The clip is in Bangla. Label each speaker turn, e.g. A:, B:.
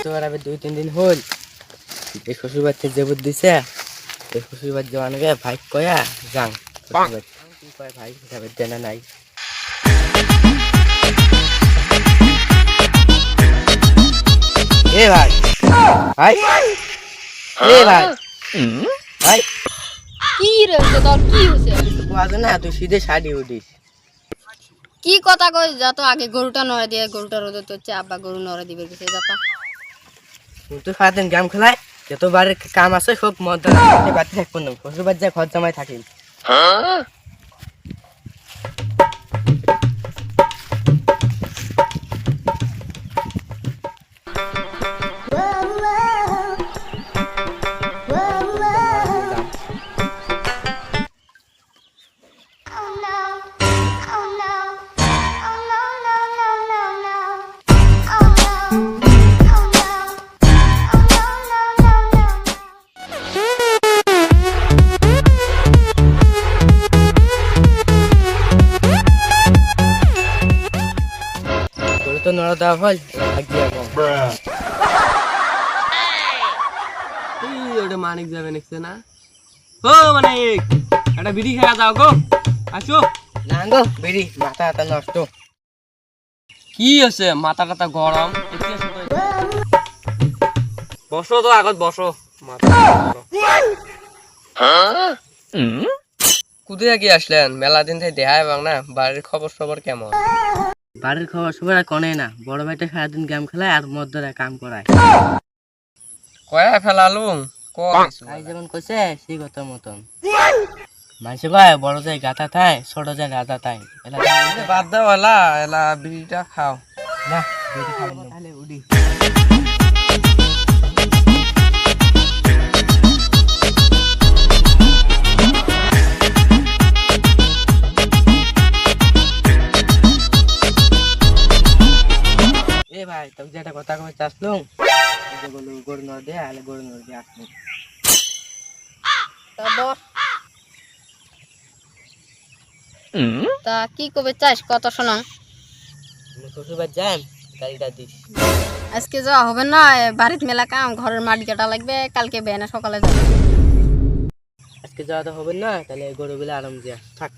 A: তো আর 2-3 দিন হল এই শ্বশুর বাচ্চা জেবুত দিছে এই শ্বশুর বাচ্চা আনবে ভাই কয়া যাং কি কয় ভাই হিসাবে জানা নাই এ ভাই ভাই এ ভাই ভাই
B: কি রে তোর কি হইছে
A: বুঝা না তুই সিধে শাড়ি উঠিস
B: কি কথা কই যা তো আগে গরুটা নড়ে দিয়ে গরুটা রোদে তো আব্বা গরু নড়ে দিবে গেছে যা তো
A: তুই সারাদিন গেম খেলায় যত বাড়ির কাম আছে সব মদ বাড়ি থাকবো না শ্বশুর বাচ্চা ঘর জামাই থাকিস তো নড়া দেওয়া হল
C: ওটা মানিক যাবে দেখছে না ও মানিক একটা বিড়ি খেয়ে যাও গো আসো
A: না গো বেরি মাথা হাতা নষ্ট
C: কি আছে মাথা টাথা গরম বসো তো আগত বসো কুদিয়া কি আসলেন মেলা দিন থেকে দেখায় বাং না বাড়ির খবর সবর কেমন
A: বাড়ির খবর সবার আর কনে না বড় ভাইটা সারাদিন গেম খেলায় আর মদ ধরে কাম করায়
C: কয়া ফেলালুম
A: তাই যেমন কইছে সেই কথা মতন মানুষে কয় বড় যায় গাথা থায় ছোট যায় রাজা থায়
C: বাদ দাও এলা বিড়িটা খাও
A: না বেরি খাবেন না তাহলে উডি এ ভাই তোকে যেটা কথা কবে চাসলুম গরু নড় দিয়ে আলে গরু নড় দিয়ে আসলুম
B: তা কি কবে চাস কত শোনা
A: শ্বশুরবাড়ি যাই গাড়িটা দিস
B: আজকে যাওয়া হবে না বাড়িতে মেলা কাম ঘরের মাটি কাটা লাগবে কালকে বেনা সকালে যাবে
A: আজকে যাওয়া তো হবে না তাহলে গরুগুলো আরাম দিয়া থাক